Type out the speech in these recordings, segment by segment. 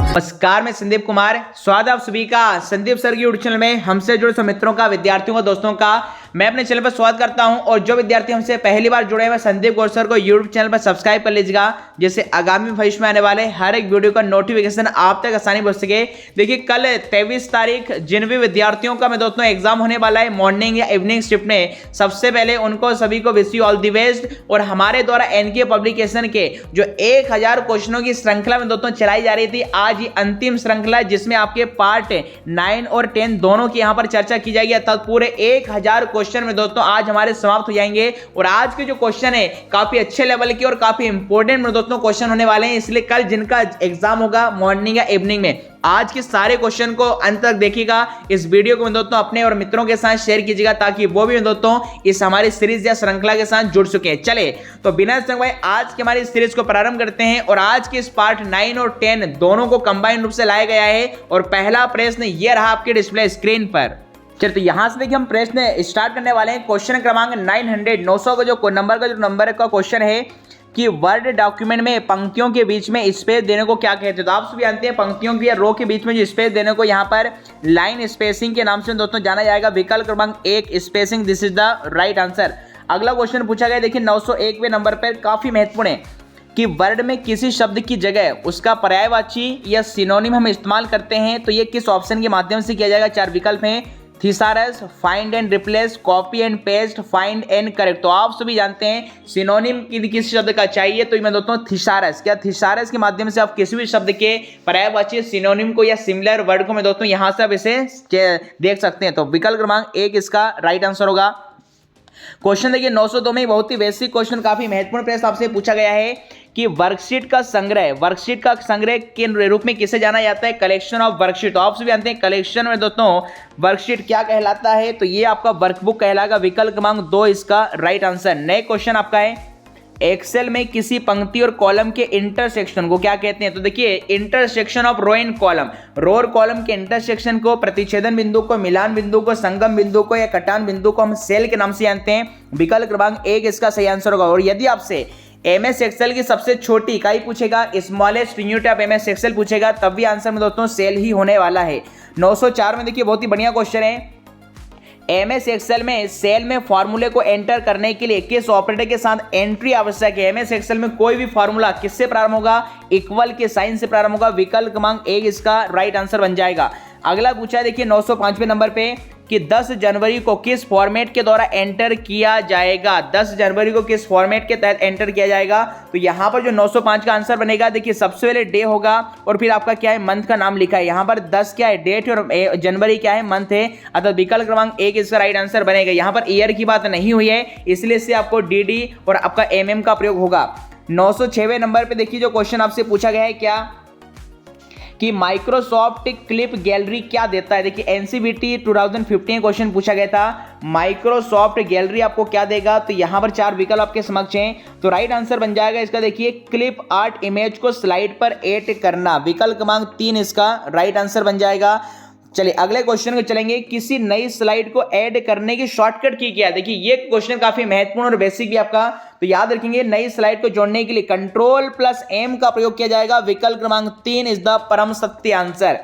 नमस्कार, मैं संदीप कुमार। स्वागत है आप सभी का संदीप सर की यूट्यूब चैनल में। हमसे जुड़े सब मित्रों का, विद्यार्थियों का, दोस्तों का मैं अपने चैनल पर स्वागत करता हूं। और जो विद्यार्थी हमसे पहली बार जुड़े हैं संदीप गौर सर को यूट्यूब चैनल पर सब्सक्राइब कर लीजिएगा, जिससे आगामी भविष्य में आने वाले हर एक वीडियो का नोटिफिकेशन आप तक आसानी पहुंच सके। देखिए, कल 23 तारीख जिन भी विद्यार्थियों का मैं दोस्तों एग्जाम होने वाला है मॉर्निंग या इवनिंग शिफ्ट में, सबसे पहले उनको सभी को wish you all the best. और हमारे द्वारा एनके पब्लिकेशन के जो 1000 क्वेश्चनों की श्रृंखला में दोस्तों चलाई जा रही थी, आज ये अंतिम श्रृंखला जिसमें आपके पार्ट 9 और 10 दोनों की यहां पर चर्चा की जाएगी। अर्थात पूरे 1000 क्वेश्चन में दोस्तों आज हमारे समाप्त हो जाएंगे। और आज के जो क्वेश्चन है काफी अच्छे लेवल के और काफी इंपॉर्टेंट में दोस्तों क्वेश्चन होने वाले हैं। इसलिए कल जिनका एग्जाम होगा मॉर्निंग या इवनिंग में, आज के सारे क्वेश्चन को अंत तक देखिएगा। इस वीडियो को दोस्तों अपने और मित्रों के साथ शेयर कीजिएगा, ताकि वो भी दोस्तों इस हमारी सीरीज या श्रृंखला के साथ जुड़ सके। चले तो बिना समय आज की हमारी सीरीज को प्रारंभ करते हैं। और आज के इस पार्ट 9 और 10 दोनों को कंबाइंड रूप से लाया गया है। और पहला प्रश्न ये रहा आपके डिस्प्ले स्क्रीन पर। चलिए तो यहां से देखिए हम प्रश्न स्टार्ट करने वाले हैं। क्वेश्चन क्रमांक 900 का जो नंबर का क्वेश्चन है कि वर्ड डॉक्यूमेंट में पंक्तियों के बीच में स्पेस देने को क्या कहते हैं। तो आप सभी जानते हैं पंक्तियों की या रो के बीच में जो स्पेस देने को यहाँ पर लाइन स्पेसिंग के नाम से दोस्तों जाना जाएगा। विकल्प क्रमांक 1 spacing, this is the right answer. अगला क्वेश्चन पूछा गया, देखिए 901वें नंबर पर, काफी महत्वपूर्ण है कि वर्ड में किसी शब्द की जगह उसका पर्यायवाची या सिनोनिम हम इस्तेमाल करते हैं, तो ये किस ऑप्शन के माध्यम से किया जाएगा। 4 विकल्प हैं, thesaurus, find and replace, copy and paste, find and correct. तो आप सभी जानते हैं सिनोनिम किस शब्द का चाहिए, तो मैं दोस्तों थिसारस, क्या थिसारस के माध्यम से आप किसी भी शब्द के पर्यायवाची सिनोनिम को या सिमिलर वर्ड को मैं दोस्तों यहां से आप इसे देख सकते हैं। तो विकल्प क्रमांक 1 इसका राइट आंसर होगा। क्वेश्चन देखिए 902 में बहुत ही बेसिक क्वेश्चन, काफी महत्वपूर्ण प्रश्न आपसे पूछा गया है कि वर्कशीट का संग्रह के रूप में किसे जाना जाता है। Collection of worksheet. तो आप सभी जानते हैं कलेक्शन में दोस्तों वर्कशीट क्या कहलाता है, तो ये आपका वर्कबुक कहलाएगा। विकल्प क्रमांक 2 इसका राइट आंसर। नए क्वेश्चन आपका है, एक्सेल में किसी पंक्ति और कॉलम के इंटरसेक्शन को क्या कहते हैं। तो देखिए intersection of row and column, row और कॉलम के इंटरसेक्शन को, प्रतिच्छेदन बिंदु को, मिलान बिंदु को, संगम बिंदु को या कटान बिंदु को हम सेल के नाम से जानते हैं। विकल्प क्रमांक 1 इसका सही आंसर होगा। और यदि आपसे एमएस एक्सेल की सबसे छोटी इकाई पूछेगा, smallest unit of MS Excel पूछेगा, तब भी आंसर में दोस्तों सेल ही होने वाला है। 904 में देखिए बहुत ही बढ़िया क्वेश्चन है, एमएस एक्सेल में सेल में फॉर्मूले को एंटर करने के लिए किस ऑपरेटर के साथ एंट्री आवश्यक है। एमएस एक्सेल में कोई भी फॉर्मूला किससे प्रारंभ होगा, इक्वल के साइन से प्रारंभ होगा। विकल्प क्रमांक 1 इसका राइट आंसर बन जाएगा। अगला पूछा है देखिए 905वें नंबर पे कि 10 जनवरी को किस फॉर्मेट के द्वारा एंटर किया जाएगा। 10 जनवरी को किस फॉर्मेट के तहत एंटर किया जाएगा। तो यहाँ पर जो 905 का आंसर बनेगा, देखिए सबसे पहले डे होगा और फिर आपका क्या है, मंथ का नाम लिखा है। यहाँ पर 10 क्या है, डेट, और जनवरी क्या है, मंथ है। अतः विकल्प क्रमांक 1 इसका राइट आंसर बनेगा। यहाँ पर ईयर की बात नहीं हुई है, इसलिए इससे आपको डी और आपका एमएम का प्रयोग होगा। 906वें नंबर पर देखिए जो क्वेश्चन आपसे पूछा गया है क्या कि माइक्रोसॉफ्ट क्लिप गैलरी क्या देता है। देखिए एनसीबीटी 2015 क्वेश्चन पूछा गया था, माइक्रोसॉफ्ट गैलरी आपको क्या देगा। तो यहां पर 4 विकल्प आपके समक्ष हैं, तो राइट आंसर बन जाएगा इसका देखिए क्लिप आर्ट इमेज को स्लाइड पर ऐड करना। विकल्प क्रमांक 3 इसका राइट आंसर बन जाएगा। चलिए अगले क्वेश्चन को चलेंगे, किसी नई स्लाइड को ऐड करने की शॉर्टकट की क्या। देखिए ये क्वेश्चन काफी महत्वपूर्ण और बेसिक भी आपका, तो याद रखेंगे नई स्लाइड को जोड़ने के लिए Ctrl+M का प्रयोग किया जाएगा। विकल्प क्रमांक 3 इज द परम सत्य आंसर।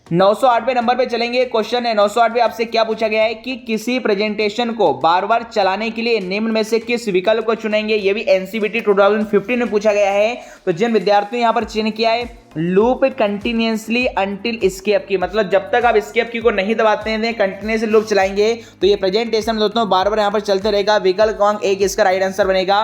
908वें नंबर पे चलेंगे, क्वेश्चन है 908 में आपसे क्या पूछा गया है कि किसी प्रेजेंटेशन को बार बार चलाने के लिए निम्न में से किस विकल्प को चुनेंगे। ये भी एनसीबीटी 2015 में पूछा गया है। तो जिन विद्यार्थियों ने यहाँ पर चिन्ह किया है लूप कंटिन्यूअसली अंटिल एस्केप की, मतलब जब तक आप एस्केप की को नहीं दबाते हैं कंटिन्यूअसली लूप चलाएंगे, तो ये प्रेजेंटेशन दोस्तों बार बार यहाँ पर चलते रहेगा। विकल्प क्रमांक 1 इसका राइट आंसर बनेगा।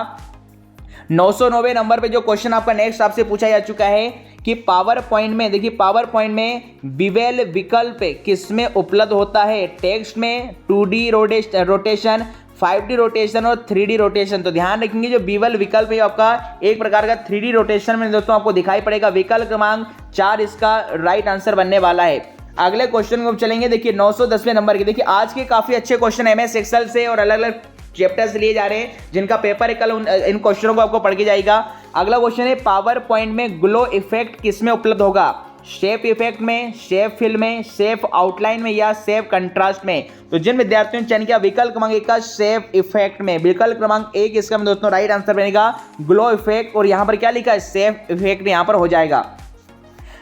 909वें नंबर पे जो क्वेश्चन आपका नेक्स्ट आपसे पूछा जा चुका है कि पावर पॉइंट में, देखिए पावर पॉइंट में बिवेल विकल्प किसमें उपलब्ध होता है। टेक्स्ट में 2D रोटेशन, 5D रोटेशन और 3D रोटेशन। तो ध्यान रखेंगे जो बीवल विकल्प है आपका एक प्रकार का 3D रोटेशन में दोस्तों आपको दिखाई पड़ेगा। विकल्प क्रमांक 4 इसका राइट आंसर बनने वाला है। अगले क्वेश्चन को चलेंगे, देखिए 910वें नंबर की। देखिए आज के काफी अच्छे क्वेश्चन एमएस एक्सेल से और अलग अलग चैप्टर से लिए जा रहे हैं, जिनका पेपर है कल, इन क्वेश्चनों को आपको पढ़ के जाएगा। अगला क्वेश्चन है पावर पॉइंट में ग्लो इफेक्ट किसमें उपलब्ध होगा। शेप इफेक्ट में, शेप फिल में, शेप आउटलाइन में या शेप कंट्रास्ट में। तो जिन विद्यार्थियों ने चयन किया विकल्प क्रमांक 1 का शेप इफेक्ट में, विकल्प क्रमांक 1 इसका दोस्तों राइट आंसर बनेगा ग्लो इफेक्ट, और यहां पर क्या लिखा है शेप इफेक्ट यहां पर हो जाएगा।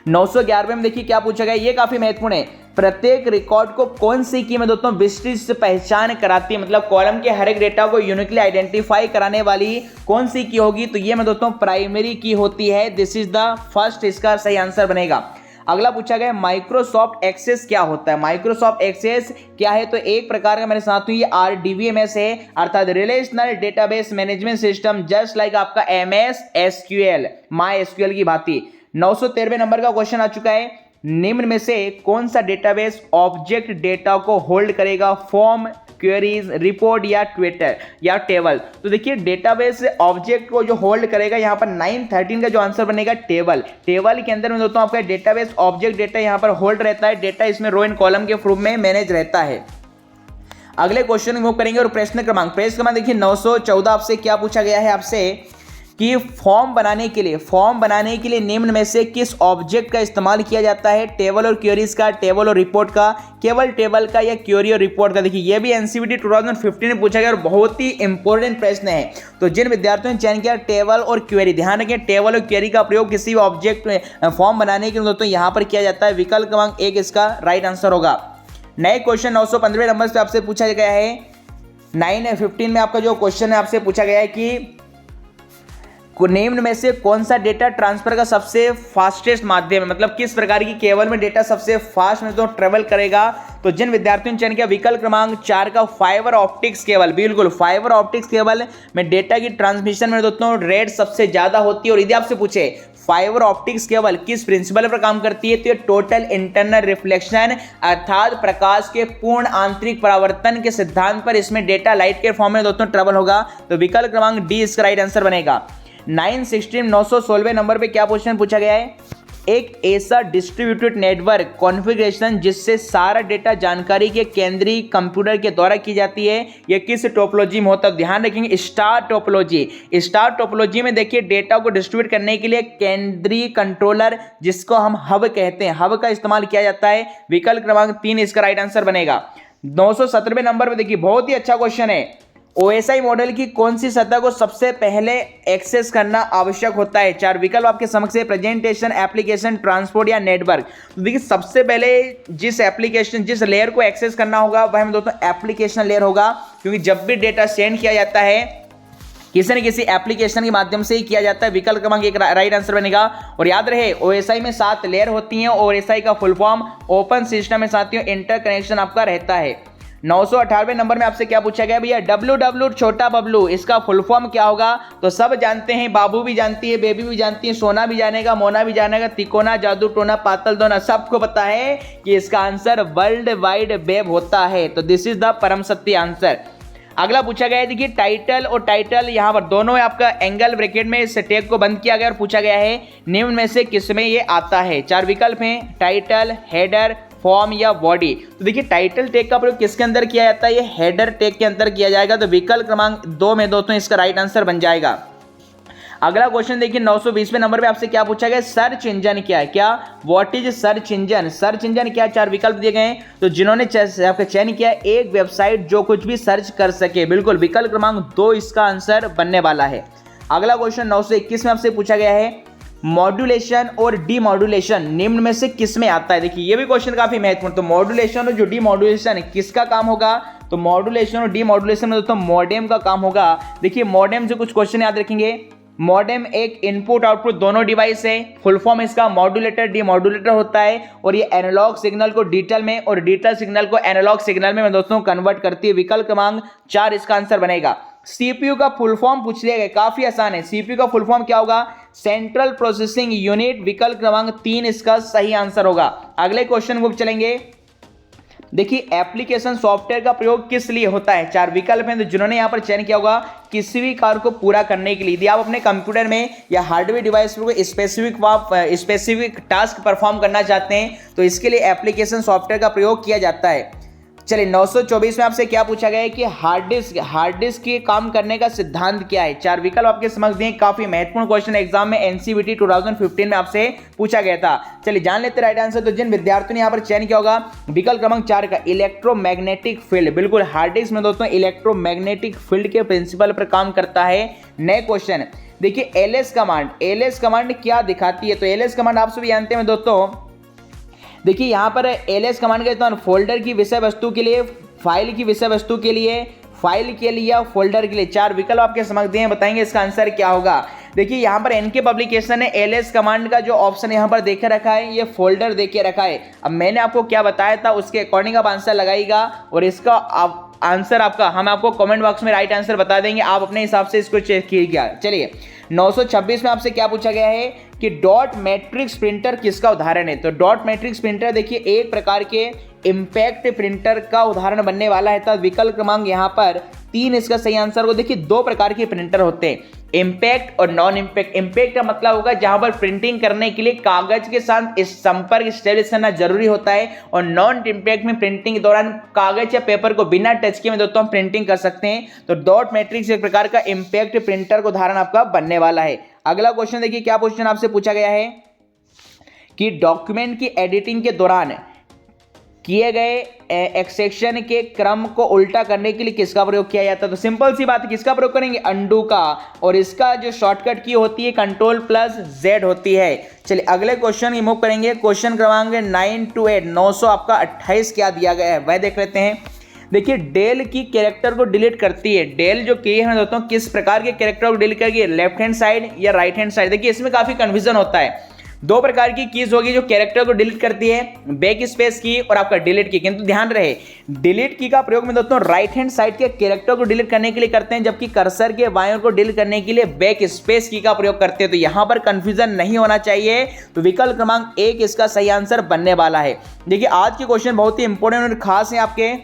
911 में देखिए क्या पूछा गया, ये काफी महत्वपूर्ण है। प्रत्येक रिकॉर्ड को कौन सी की मैं दोस्तों विस्तृत से पहचान कराती है, मतलब कॉलम के हर एक डेटा को यूनिकली आइडेंटिफाई कराने वाली कौन सी की होगी, तो ये मैं दोस्तों प्राइमरी की होती है। दिस इज द फर्स्ट, इसका सही आंसर बनेगा। अगला पूछा गया माइक्रोसॉफ्ट एक्सेस क्या होता है। माइक्रोसॉफ्ट एक्सेस क्या है, तो एक प्रकार का मेरे साथ ये RDBMS है, अर्थात relational database management system, just like आपका MS SQL, MySQL की भांति। 913 नंबर का क्वेश्चन आ चुका है, निम्न में से कौन सा डेटाबेस ऑब्जेक्ट डेटा को होल्ड करेगा, फॉर्म, क्वेरीज, रिपोर्ट या ट्विटर या टेबल। तो देखिए डेटाबेस ऑब्जेक्ट को जो होल्ड करेगा, यहाँ पर 913 का जो आंसर बनेगा टेबल। टेबल के अंदर में दोस्तों आपका डेटाबेस ऑब्जेक्ट डेटा यहाँ पर होल्ड रहता है, डेटा इसमें रो एंड कॉलम के फॉर्म में मैनेज रहता है। अगले क्वेश्चन मूव करेंगे और प्रश्न क्रमांक देखिए 914 आपसे क्या पूछा गया है आपसे कि फॉर्म बनाने के लिए निम्न में से किस ऑब्जेक्ट का इस्तेमाल किया जाता है, टेबल और क्वेरीज का, टेबल और रिपोर्ट का, केवल टेबल का या क्वेरी और रिपोर्ट का। देखिए ये भी एनसीईआरटी 2015 में पूछा गया और बहुत ही इंपॉर्टेंट प्रश्न है। तो जिन विद्यार्थियों ने चयन किया टेबल और क्वेरी, ध्यान रखें टेबल और क्वेरी का प्रयोग किसी भी ऑब्जेक्ट में फॉर्म बनाने के लिए दोस्तों यहाँ पर किया जाता है। विकल्प क्रमांक 1 इसका राइट आंसर होगा। नए क्वेश्चन 915 नंबर से आपसे पूछा गया है, 915 में आपका जो क्वेश्चन है आपसे पूछा गया है कि निम्न में से कौन सा डेटा ट्रांसफर का सबसे फास्टेस्ट माध्यम है, मतलब किस प्रकार की केबल में डेटा सबसे फास्ट में तो ट्रेवल करेगा। तो जिन विद्यार्थियों ने चयन किया विकल्प क्रमांक 4 का फाइबर ऑप्टिक्स केबल, बिल्कुल फाइबर ऑप्टिक्स केबल में डेटा की ट्रांसमिशन में दोस्तों रेट सबसे ज्यादा होती है। और यदि आपसे पूछे फाइबर ऑप्टिक्स केबल किस प्रिंसिपल पर काम करती है, तो ये टोटल इंटरनल रिफ्लेक्शन अर्थात प्रकाश के पूर्ण आंतरिक परावर्तन के सिद्धांत पर इसमें डेटा लाइट के फॉर्म में दोस्तों ट्रेवल होगा। तो विकल्प क्रमांक डी इसका राइट आंसर बनेगा। 916 नंबर पे क्या क्वेश्चन पूछा गया है, एक ऐसा डिस्ट्रीब्यूटेड नेटवर्क कॉन्फ़िगरेशन जिससे सारा डेटा जानकारी के केंद्रीय कंप्यूटर के द्वारा की जाती है, यह किस टोपोलॉजी में होता है। ध्यान रखेंगे स्टार टोपोलॉजी। स्टार टोपोलॉजी में देखिए डेटा को डिस्ट्रीब्यूट करने के लिए केंद्रीय कंट्रोलर जिसको हम हब कहते हैं, हब का इस्तेमाल किया जाता है। विकल्प क्रमांक 3 इसका राइट आंसर बनेगा। 917 नंबर पे देखिए बहुत ही अच्छा क्वेश्चन है, OSI मॉडल की कौन सी सतह को सबसे पहले एक्सेस करना आवश्यक होता है। 4 विकल्प आपके समक्ष है, प्रेजेंटेशन, एप्लीकेशन, ट्रांसपोर्ट या नेटवर्क। तो देखिए सबसे पहले जिस लेयर को एक्सेस करना होगा वह हम दोस्तों एप्लीकेशन लेयर होगा, क्योंकि जब भी डेटा सेंड किया जाता है किसी न किसी एप्लीकेशन के माध्यम से ही किया जाता है। विकल्प क्रमांक 1 राइट आंसर बनेगा। और याद रहे OSI में 7 लेयर होती हैं, OSI का फुल फॉर्म ओपन सिस्टम में साथियों इंटरकनेक्शन आपका रहता है। 918 नंबर में आपसे क्या पूछा गया भैया, WW छोटा बबलू इसका फुल फॉर्म क्या होगा। तो सब जानते हैं, बाबू भी जानती है, बेबी भी जानती है, सोना भी जानेगा, मोना भी जानेगा, तिकोना, जादू टोना, पातल दोना, सबको पता है कि इसका आंसर वर्ल्ड वाइड वेब होता है। तो दिस इज द परम सत्य आंसर। अगला पूछा गया है, देखिए टाइटल और टाइटल यहाँ पर दोनों आपका एंगल ब्रैकेट में इस टैग को बंद किया गया और पूछा गया है निम्न में से किसमें ये आता है। 4 विकल्प हैं, टाइटल, हेडर, फॉर्म या बॉडी। तो देखिए टाइटल टैग का प्रयोग किसके अंदर किया जाता है, ये हेडर टैग के अंदर किया जाएगा। तो विकल्प क्रमांक 2 में दोस्तों इसका राइट आंसर बन जाएगा। अगला क्वेश्चन देखिए 920वें नंबर पे आपसे क्या पूछा गया, सर्च इंजन क्या है, क्या what is search engine. Search engine क्या, 4 विकल्प दिए गए हैं। तो जिन्होंने आपका चयन किया एक वेबसाइट जो कुछ भी सर्च कर सके, बिल्कुल विकल्प क्रमांक 2 इसका आंसर बनने वाला है। अगला क्वेश्चन 921 में आपसे पूछा गया है मॉड्यूलेशन और डीमॉड्यूलेशन निम्न में से किस में आता है। देखिए ये भी क्वेश्चन काफी महत्वपूर्ण। तो मॉड्यूलेशन और जो डीमॉड्यूलेशन किसका काम होगा, तो मॉड्यूलेशन और डीमॉड्यूलेशन में दोस्तों मॉडेम का काम होगा। देखिए मॉडेम से कुछ क्वेश्चन याद रखेंगे। मॉडेम एक इनपुट आउटपुट दोनों डिवाइस है, फुल फॉर्म इसका मॉड्यूलेटर डीमॉड्यूलेटर होता है, और ये एनालॉग सिग्नल को डिजिटल में और डिजिटल सिग्नल को एनालॉग सिग्नल में दोस्तों कन्वर्ट करती है। विकल्प क्रमांक 4 इसका आंसर बनेगा। सीपीयू का फुल फॉर्म पूछ लिया गया, काफी आसान है। सीपीयू का फुल फॉर्म क्या होगा, सेंट्रल प्रोसेसिंग यूनिट। विकल्प क्रमांक 3 इसका सही आंसर होगा। अगले क्वेश्चन को चलेंगे। देखिए एप्लीकेशन सॉफ्टवेयर का प्रयोग किस लिए होता है। 4 विकल्प हैं, तो जिन्होंने यहां पर चयन किया होगा किसी भी कार्य को पूरा करने के लिए। यदि आप अपने कंप्यूटर में या हार्डवेयर डिवाइस पर स्पेसिफिक टास्क परफॉर्म करना चाहते हैं तो इसके लिए एप्लीकेशन सॉफ्टवेयर का प्रयोग किया जाता है। चलिए 924 में आपसे क्या पूछा गया है कि हार्ड डिस्क के काम करने का सिद्धांत क्या है। 4 विकल्प आपके समझ दिए, काफी महत्वपूर्ण क्वेश्चन एग्जाम में एनसीईआरटी 2015 में आपसे पूछा गया था। चलिए जान लेते राइट आंसर। तो जिन विद्यार्थियों ने यहाँ पर चयन किया होगा विकल्प क्रमांक 4 का इलेक्ट्रोमैग्नेटिक फील्ड, बिल्कुल हार्ड डिस्क में दोस्तों इलेक्ट्रोमैग्नेटिक फील्ड के प्रिंसिपल पर काम करता है। नए क्वेश्चन देखिए एलएस कमांड क्या दिखाती है, तो एलएस कमांड आप सभी जानते हैं दोस्तों। देखिए यहाँ पर एलएस कमांड का इस्तेमाल फोल्डर की विषय वस्तु के लिए, फाइल की विषय वस्तु के लिए, फाइल के लिए या फोल्डर के लिए, चार विकल्प आपके समझ दिए हैं, बताएंगे इसका आंसर क्या होगा। देखिए यहाँ पर एनके पब्लिकेशन ने एलएस कमांड का जो ऑप्शन यहाँ पर देखे रखा है, ये फोल्डर देखे रखा है। अब मैंने आपको क्या बताया था उसके अकॉर्डिंग आप आंसर लगाइएगा और इसका आंसर आपका हम आपको कमेंट बॉक्स में राइट आंसर बता देंगे, आप अपने हिसाब से इसको चेक कीजिएगा। चलिए 926 में आपसे क्या पूछा गया है कि डॉट मैट्रिक्स प्रिंटर किसका उदाहरण है। तो डॉट मैट्रिक्स प्रिंटर देखिए एक प्रकार के इंपैक्ट प्रिंटर का उदाहरण बनने वाला है। तो विकल्प क्रमांक यहाँ पर 3 इसका सही आंसर को। देखिए दो प्रकार के प्रिंटर होते हैं, इंपैक्ट और नॉन इंपैक्ट। इंपैक्ट का मतलब होगा जहां पर प्रिंटिंग करने के लिए कागज के साथ इस संपर्क स्टेबलिश करना जरूरी होता है, और नॉन इंपैक्ट में प्रिंटिंग के दौरान कागज या पेपर को बिना टच किए में दोस्तों हम प्रिंटिंग कर सकते हैं। तो डॉट मैट्रिक्स एक प्रकार का इंपैक्ट प्रिंटर का उदाहरण आपका बनने वाला है। अगला क्वेश्चन देखिए क्या क्वेश्चन आपसे पूछा गया है कि डॉक्यूमेंट की एडिटिंग के दौरान किए गए एक्सेक्शन के क्रम को उल्टा करने के लिए किसका प्रयोग किया जाता है। तो सिंपल सी बात है, किसका प्रयोग करेंगे, अंडू का, और इसका जो शॉर्टकट की होती है Ctrl+Z होती है। चलिए अगले क्वेश्चन की मूव करेंगे। क्वेश्चन क्रमांक 9 to 8 900 आपका 28 क्या दिया गया है वह देख लेते हैं। देखिए डेल की कैरेक्टर को डिलीट करती है। डेल जो की है दोस्तों किस प्रकार के कैरेक्टर को डिलीट करेगी, लेफ्ट हैंड साइड या राइट हैंड साइड। देखिए इसमें काफी कंफ्यूजन होता है। दो प्रकार की कीज होगी जो कैरेक्टर को डिलीट करती है, बैक स्पेस की और आपका डिलीट की। किंतु ध्यान रहे डिलीट की का प्रयोग में दोस्तों राइट हैंड साइड के कैरेक्टर को डिलीट करने के लिए करते हैं, जबकि कर्सर के बाएं को डिलीट करने के लिए बैक स्पेस की का प्रयोग करते हैं। तो यहां पर कंफ्यूजन नहीं होना चाहिए। तो विकल्प क्रमांक 1 इसका सही आंसर बनने वाला है। देखिए आज के क्वेश्चन बहुत ही इंपॉर्टेंट और खास है आपके।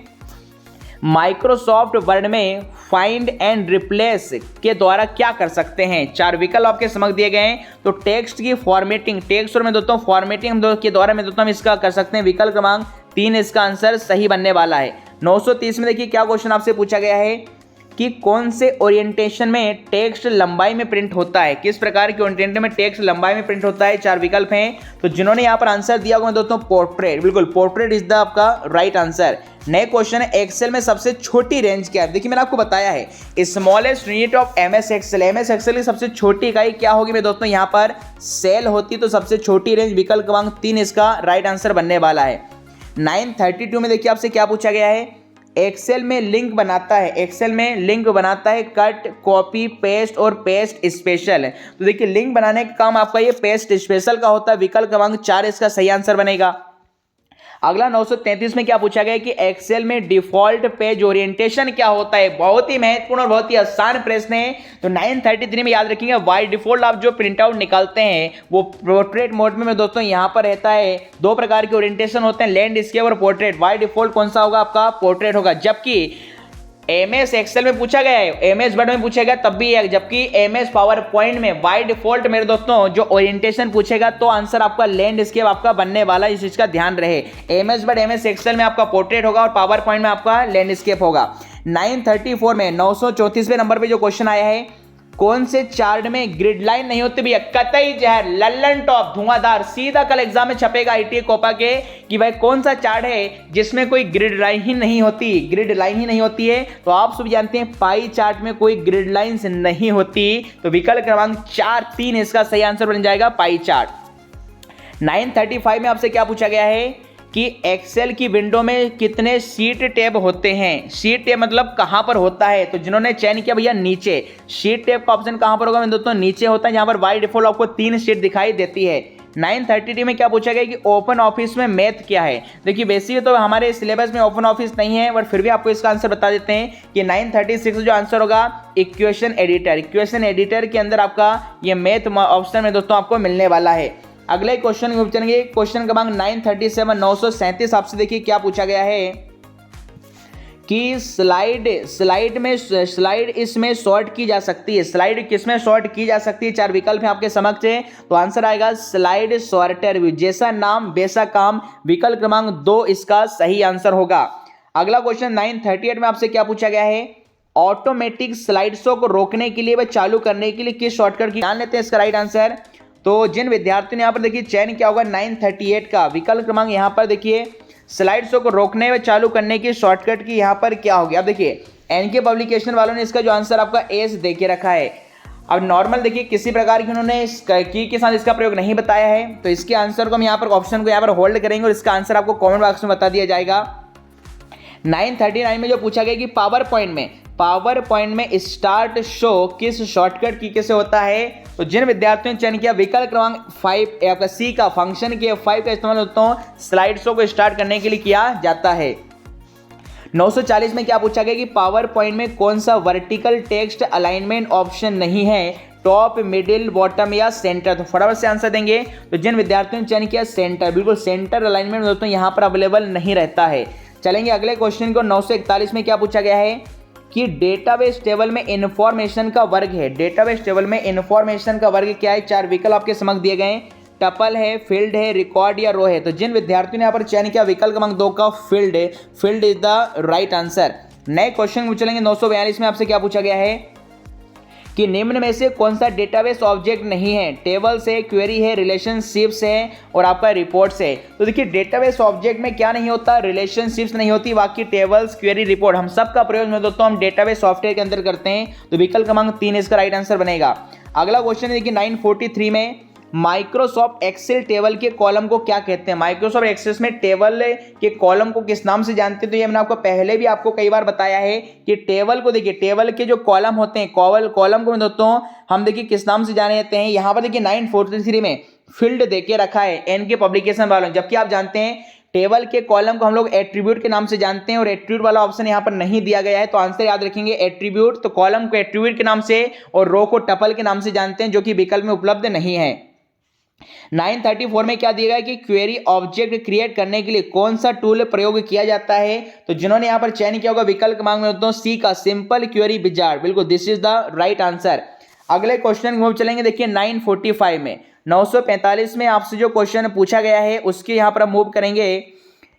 माइक्रोसॉफ्ट वर्ड में फाइंड एंड रिप्लेस के द्वारा क्या कर सकते हैं, चार विकल्प आपके समझ दिए गए हैं। तो टेक्स्ट की फॉर्मेटिंग, टेक्स्ट और मैं दोस्तों फॉर्मेटिंग के द्वारा मैं दोस्तों हम इसका कर सकते हैं। विकल्प क्रमांक 3 इसका आंसर सही बनने वाला है। 930 में देखिए क्या क्वेश्चन आपसे पूछा गया है कि कौन से ओरिएंटेशन में टेक्स्ट लंबाई में प्रिंट होता है, किस प्रकार के ओरिएंटेशन में टेक्स्ट लंबाई में प्रिंट होता है। चार विकल्प हैं। तो जिन्होंने यहाँ पर आंसर दिया होगा दोस्तों पोर्ट्रेट, बिल्कुल पोर्ट्रेट इज द आपका राइट आंसर। नए क्वेश्चन है एक्सेल में सबसे छोटी रेंज क्या है। देखिए मैंने आपको बताया है smallest unit of MS Excel. MS Excel की सबसे छोटी इकाई क्या होगी मेरे दोस्तों, यहाँ पर सेल होती। तो सबसे छोटी रेंज विकल्प क्रमांक 3 इसका राइट आंसर बनने वाला है। 932 में देखिए आपसे क्या पूछा गया है, एक्सेल में लिंक बनाता है, एक्सेल में लिंक बनाता है कट, कॉपी, पेस्ट और पेस्ट स्पेशल। तो देखिए लिंक बनाने का काम आपका ये पेस्ट स्पेशल का होता है। विकल्प क्रमांक 4 इसका सही आंसर बनेगा। अगला 933 में क्या पूछा गया कि एक्सेल में डिफॉल्ट पेज ओरिएंटेशन क्या होता है। बहुत ही महत्वपूर्ण और बहुत ही आसान प्रश्न है। तो 933 में याद रखेंगे बाय डिफॉल्ट आप जो प्रिंट आउट निकालते हैं वो पोर्ट्रेट मोड में दोस्तों यहाँ पर रहता है। दो प्रकार के ओरिएंटेशन होते हैं, लैंडस्केप और पोर्ट्रेट। बाय डिफॉल्ट कौन सा होगा, आपका पोर्ट्रेट होगा। जबकि एमएस एक्सेल में पूछा गया है, एमएस वर्ड में पूछा गया तब भी है, जबकि एमएस पावर पॉइंट में बाय डिफॉल्ट मेरे दोस्तों जो ओरिएंटेशन पूछेगा तो आंसर आपका लैंडस्केप आपका बनने वाला है। इस चीज का ध्यान रहे। एमएस वर्ड एमएस एक्सेल में आपका पोर्ट्रेट होगा और पावर पॉइंट में आपका लैंडस्केप होगा। 934 में 934वें नंबर पे जो क्वेश्चन आया है, कौन से चार्ट में ग्रिड लाइन नहीं होती भैया, कतई जहर, लल्लन टॉप, धुआंधार। सीधा कल एग्जाम में छपेगा आईटीए कोपा के कि भाई कौन सा चार्ट है जिसमें कोई ग्रिड लाइन ही नहीं होती, ग्रिड लाइन ही नहीं होती है। तो आप सब जानते हैं पाई चार्ट में कोई ग्रिड लाइंस नहीं होती। तो विकल्प क्रमांक 4-3 इसका सही आंसर बन जाएगा, पाई चार्ट। 935 में आपसे क्या पूछा गया है कि एक्सेल की विंडो में कितने शीट टैब होते हैं। शीट टैब मतलब कहां पर होता है, तो जिन्होंने चयन किया भैया नीचे, शीट टैब का ऑप्शन कहां पर होगा दोस्तों, नीचे होता है, जहां पर बाय डिफॉल्ट आपको 3 शीट दिखाई देती है। 933 में क्या पूछा गया कि ओपन ऑफिस में मैथ क्या है। देखिए बेसिक तो हमारे सिलेबस में ओपन ऑफिस नहीं है, बट फिर भी आपको इसका आंसर बता देते हैं कि 936 जो आंसर होगा इक्वेशन एडिटर। इक्वेशन एडिटर के अंदर आपका ये मैथ ऑप्शन में दोस्तों आपको मिलने वाला है। अगले क्वेश्चन को चलेंगे। क्वेश्चन क्रमांक 937 937 आपसे देखिए क्या पूछा गया है कि स्लाइड इसमें सॉर्ट की जा सकती है। स्लाइड किसमें सॉर्ट की जा सकती है, चार विकल्प हैं आपके समक्ष है। तो आंसर आएगा स्लाइड सॉर्टर व्यू, जैसा नाम वैसा काम। विकल्प क्रमांक 2 इसका सही आंसर होगा। अगला क्वेश्चन 938 में आपसे क्या पूछा गया है, ऑटोमेटिक स्लाइड शो को रोकने के लिए व चालू करने के लिए किस शॉर्टकट की जान लेते हैं इसका राइट आंसर। तो जिन विद्यार्थियों ने यहाँ पर देखिए चयन क्या होगा 938 का, विकल्प क्रमांक यहाँ पर देखिए स्लाइड शो को रोकने व चालू करने की शॉर्टकट की यहाँ पर क्या होगी। अब देखिए एनके पब्लिकेशन वालों ने इसका जो आंसर आपका एस दे के रखा है। अब नॉर्मल देखिए किसी प्रकार की उन्होंने की के साथ इसका प्रयोग नहीं बताया है, तो इसके आंसर को हम यहाँ पर ऑप्शन को यहाँ पर होल्ड करेंगे और इसका आंसर आपको कमेंट बॉक्स में बता दिया जाएगा। 939 में जो पूछा गया कि पावर पॉइंट में स्टार्ट शो किस शॉर्टकट की से होता है, तो जिन विद्यार्थियों ने चयन किया विकल्प क्रमांक 5 आपका सी का फंक्शन के F5 का इस्तेमाल होता है स्लाइड शो को स्टार्ट करने के लिए किया जाता है। 940 में क्या पूछा गया कि पावर पॉइंट में कौन सा वर्टिकल टेक्स्ट अलाइनमेंट ऑप्शन नहीं है, टॉप, मिडिल, बॉटम या सेंटर। तो फटाफट से आंसर देंगे। तो जिन विद्यार्थियों ने चयन किया सेंटर, बिल्कुल सेंटर अलाइनमेंट दोस्तों यहाँ पर अवेलेबल नहीं रहता है। चलेंगे अगले क्वेश्चन को। 941 में क्या पूछा गया है कि डेटाबेस टेबल में इंफॉर्मेशन का वर्ग है। डेटाबेस टेबल में इंफॉर्मेशन का वर्ग क्या है? 4 विकल्प आपके समक्ष दिए गए हैं, टपल है, फील्ड है, रिकॉर्ड या रो है। तो जिन विद्यार्थियों ने यहाँ पर चयन किया विकल्प क्रमांक 2 का फील्ड है, field is the right answer. नए क्वेश्चन में चलेंगे। 942 में आपसे क्या पूछा गया है कि निम्न में से कौन सा डेटाबेस ऑब्जेक्ट नहीं है? टेबल्स है, क्वेरी है, रिलेशनशिप्स है और आपका रिपोर्ट्स है। तो देखिए डेटाबेस ऑब्जेक्ट में क्या नहीं होता? रिलेशनशिप्स नहीं होती, बाकी टेबल्स, क्वेरी, रिपोर्ट हम सब का प्रयोग में दोस्तों हम डेटाबेस सॉफ्टवेयर के अंदर करते हैं। तो विकल्प क्रमांक 3 इसका राइट आंसर बनेगा। अगला क्वेश्चन है देखिए 943 में माइक्रोसॉफ्ट एक्सेल टेबल के कॉलम को क्या कहते हैं? माइक्रोसॉफ्ट एक्सेल में टेबल के कॉलम को किस नाम से जानते हैं? तो ये मैंने आपको पहले भी आपको कई बार बताया है कि टेबल को देखिए, टेबल के जो कॉलम होते हैं, कॉलम को दोस्तों हम देखिए किस नाम से जाने जाते हैं। यहाँ पर देखिए 943 में फील्ड देके रखा है एन के पब्लिकेशन वालों, जबकि आप जानते हैं टेबल के कॉलम को हम लोग एट्रीब्यूट के नाम से जानते हैं और एट्रीब्यूट वाला ऑप्शन यहाँ पर नहीं दिया गया है। तो आंसर याद रखेंगे एट्रीब्यूट। तो कॉलम को एट्रीब्यूट के नाम से और रो को टपल के नाम से जानते हैं, जो कि विकल्प में उपलब्ध नहीं है। 934 में क्या दिया गया कि क्वेरी ऑब्जेक्ट क्रिएट करने के लिए कौन सा टूल प्रयोग किया जाता है? तो जिन्होंने यहां पर चयन किया होगा विकल्प क्रमांक में दोस्तों सी का सिंपल क्वेरी विजार्ड, बिल्कुल this is the right answer. अगले क्वेश्चन में चलेंगे देखिए 945 में 945 में आपसे जो क्वेश्चन पूछा गया है उसके यहां पर मूव करेंगे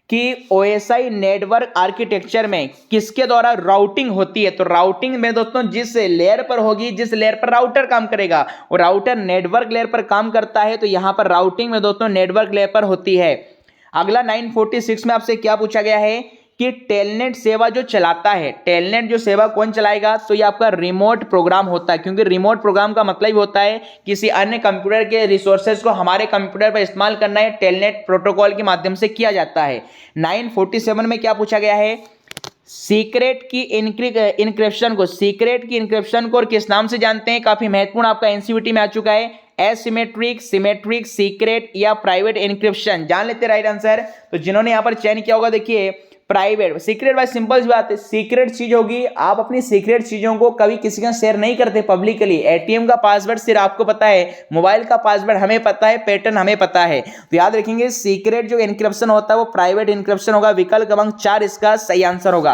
कि ओएसआई नेटवर्क आर्किटेक्चर में किसके द्वारा राउटिंग होती है? तो राउटिंग में दोस्तों जिस लेयर पर होगी, जिस लेयर पर राउटर काम करेगा और राउटर नेटवर्क लेयर पर काम करता है, तो यहां पर राउटिंग में दोस्तों नेटवर्क लेयर पर होती है। अगला 946 में आपसे क्या पूछा गया है कि टेलनेट सेवा जो चलाता है, टेलनेट जो सेवा कौन चलाएगा? तो ये आपका रिमोट प्रोग्राम होता है, क्योंकि रिमोट प्रोग्राम का मतलब होता है किसी अन्य कंप्यूटर के रिसोर्सेज को हमारे कंप्यूटर पर इस्तेमाल करना है, टेलनेट प्रोटोकॉल के माध्यम से किया जाता है। 947 में क्या पूछा गया है? सीक्रेट की इनक्रिप्शन को और किस नाम से जानते हैं? काफी महत्वपूर्ण आपका एनसीईआरटी में आ चुका है। एसिमेट्रिक, सिमेट्रिक, सीक्रेट या प्राइवेट इनक्रिप्शन। जान लेते राइट आंसर। तो जिन्होंने यहां पर चयन किया होगा देखिए प्राइवेट। सीक्रेट भाई सिंपल सी बात है, सीक्रेट चीज होगी, आप अपनी सीक्रेट चीजों को कभी किसी का शेयर नहीं करते पब्लिकली। एटीएम का पासवर्ड सिर्फ आपको पता है, मोबाइल का पासवर्ड हमें पता है, पैटर्न हमें पता है। तो याद रखेंगे सीक्रेट जो एन्क्रिप्शन होता है वो प्राइवेट एन्क्रिप्शन होगा। विकल्प क्रमांक 4 इसका सही आंसर होगा।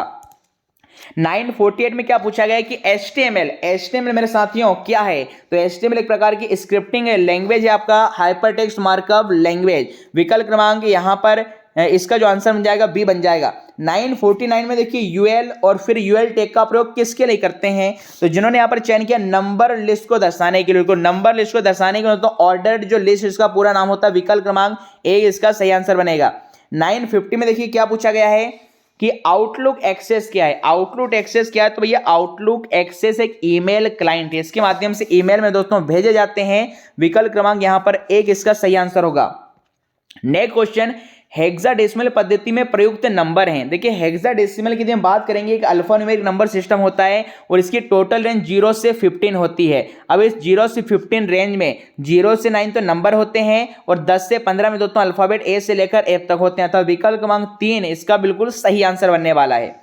948 में क्या पूछा गया है कि HTML मेरे साथियों क्या है? तो HTML एक प्रकार की स्क्रिप्टिंग लैंग्वेज है, आपका हाइपरटेक्स्ट मार्कअप लैंग्वेज। विकल्प क्रमांक यहां पर इसका जो आंसर बन जाएगा बी बन जाएगा। 949 में देखिए यूएल और फिर यूएल टैग का प्रयोग किसके लिए करते हैं? तो जिन्होंने यहां पर चयन किया नंबर लिस्ट को दर्शाने के लिए, नंबर लिस्ट को दर्शाने के लिए, तो ऑर्डर्ड जो लिस्ट इसका पूरा नाम होता है। विकल्प क्रमांक ए इसका सही आंसर बनेगा। 950 में देखिए क्या पूछा गया है कि आउटलुक एक्सेस क्या है? आउटलुक एक्सेस क्या है? तो भैया आउटलुक एक्सेस एक ईमेल क्लाइंट है, इसके माध्यम से ईमेल में दोस्तों भेजे जाते हैं। विकल्प क्रमांक यहां पर एक इसका सही आंसर होगा। नेक्स्ट क्वेश्चन हेक्साडेसिमल पद्धति में प्रयुक्त नंबर हैं। देखिए हेक्साडेसिमल की हम बात करेंगे, एक अल्फान्यूमेरिक नंबर सिस्टम होता है और इसकी टोटल रेंज 0 से 15 होती है। अब इस 0 से 15 रेंज में 0 से 9 तो नंबर होते हैं और 10 से 15 में दोस्तों अल्फाबेट ए से लेकर एफ तक होते हैं। तो विकल्प क्रमांक 3 इसका बिल्कुल सही आंसर बनने वाला है।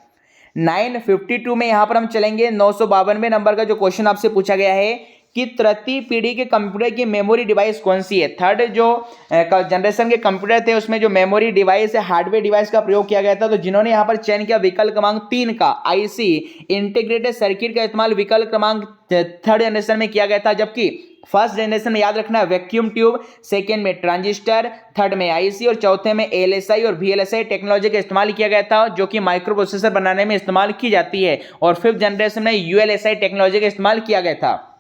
952 में यहां पर हम चलेंगे 952 नंबर का जो क्वेश्चन आपसे पूछा गया है कि तृतीय पीढ़ी के कंप्यूटर की मेमोरी डिवाइस कौन सी है? थर्ड जो जनरेशन के कंप्यूटर थे उसमें जो मेमोरी डिवाइस है, हार्डवेयर डिवाइस का प्रयोग किया गया था। तो जिन्होंने यहां पर चयन किया विकल्प क्रमांक 3 का आईसी इंटीग्रेटेड सर्किट का इस्तेमाल विकल्प क्रमांक 3rd जनरेशन में किया गया था, जबकि फर्स्ट जनरेशन में याद रखना वैक्यूम ट्यूब, सेकेंड में ट्रांजिस्टर, थर्ड में आईसी और चौथे में एलएसआई और वीएलएसआई टेक्नोलॉजी का इस्तेमाल किया गया था, जो कि माइक्रो प्रोसेसर बनाने में इस्तेमाल की जाती है। और 5th जनरेशन में यूएलएसआई टेक्नोलॉजी का इस्तेमाल किया गया था।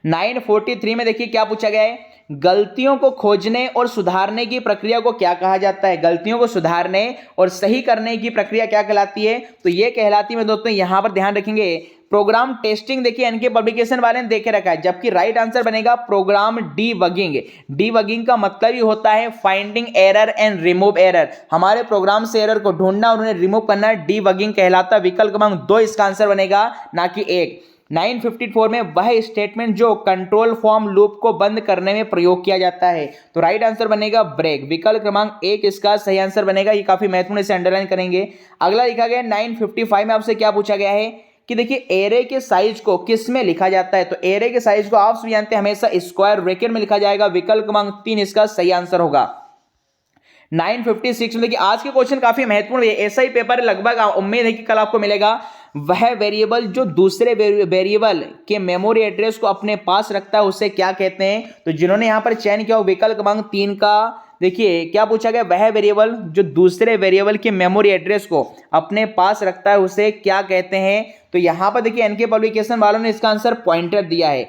943 में देखिए क्या पूछा गया है, गलतियों को खोजने और सुधारने की प्रक्रिया को क्या कहा जाता है? गलतियों को सुधारने और सही करने की प्रक्रिया क्या कहलाती है? तो ये कहलाती है दोस्तों, यहां पर ध्यान रखेंगे प्रोग्राम टेस्टिंग देखिए एनके पब्लिकेशन वाले ने देखे रखा है, जबकि राइट आंसर बनेगा प्रोग्राम डीबगिंग। डीबगिंग का मतलब ही होता है finding error and remove error, हमारे प्रोग्राम से एरर को ढूंढना और उन्हें रिमूव करना डीबगिंग कहलाता है। विकल्प क्रमांक 2 इसका आंसर बनेगा, ना कि 1। 954 में वह स्टेटमेंट जो कंट्रोल फॉर्म लूप को बंद करने में प्रयोग किया जाता है, तो राइट आंसर बनेगा ब्रेक। विकल्प क्रमांक 1 इसका सही आंसर बनेगा, ये काफी महत्वपूर्ण, इसे अंडरलाइन करेंगे। अगला लिखा गया 955 में आपसे क्या पूछा गया है कि देखिए एरे के साइज को किस में लिखा जाता है, तो एरे के साइज को आप सभी जानते हैं हमेशा स्क्वायर ब्रैकेट में लिखा जाएगा। विकल्प क्रमांक 3 इसका सही आंसर होगा। 956 में देखिए आज के क्वेश्चन काफी महत्वपूर्ण है, ऐसा ही पेपर लगभग उम्मीद है कि कल आपको मिलेगा। वह वेरिएबल जो दूसरे वेरिएबल के मेमोरी एड्रेस को अपने पास रखता है उसे क्या कहते हैं, तो जिन्होंने यहां पर चयन किया विकल्प क्रमांक 3 का, देखिए क्या पूछा गया, वह वेरिएबल जो दूसरे वेरिएबल के मेमोरी एड्रेस को अपने पास रखता है उसे क्या कहते हैं, तो यहां पर देखिए एनके पब्लिकेशन वालों ने इसका आंसर पॉइंटर दिया है।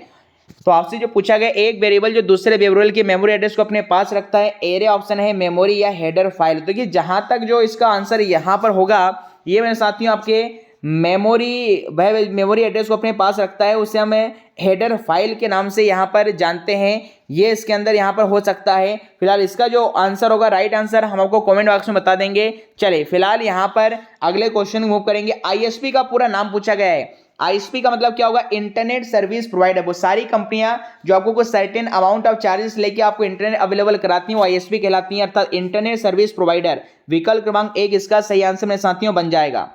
तो आपसे जो पूछा गया एक वेरिएबल जो दूसरे वेरिएबल के मेमोरी एड्रेस को अपने पास रखता है, एरे ऑप्शन है, मेमोरी या हेडर फाइल। तो देखिए जहां तक जो इसका आंसर यहां पर होगा, ये मेरे साथियों आपके मेमोरी, वह मेमोरी एड्रेस को अपने पास रखता है उसे हम हेडर फाइल के नाम से यहाँ पर जानते हैं, ये इसके अंदर यहाँ पर हो सकता है। फिलहाल इसका जो आंसर होगा राइट आंसर हम आपको कमेंट बॉक्स में बता देंगे। चलिए फिलहाल यहाँ पर अगले क्वेश्चन मूव करेंगे। आईएसपी का पूरा नाम पूछा गया है। आईएसपी का मतलब क्या होगा, इंटरनेट सर्विस प्रोवाइडर। वो सारी कंपनियां जो आपको कुछ सर्टेन अमाउंट ऑफ चार्जेस लेके आपको इंटरनेट अवेलेबल कराती हैं वो आईएसपी कहलाती हैं, अर्थात इंटरनेट सर्विस प्रोवाइडर। विकल्प क्रमांक 1 इसका सही आंसर मेरे साथियों बन जाएगा।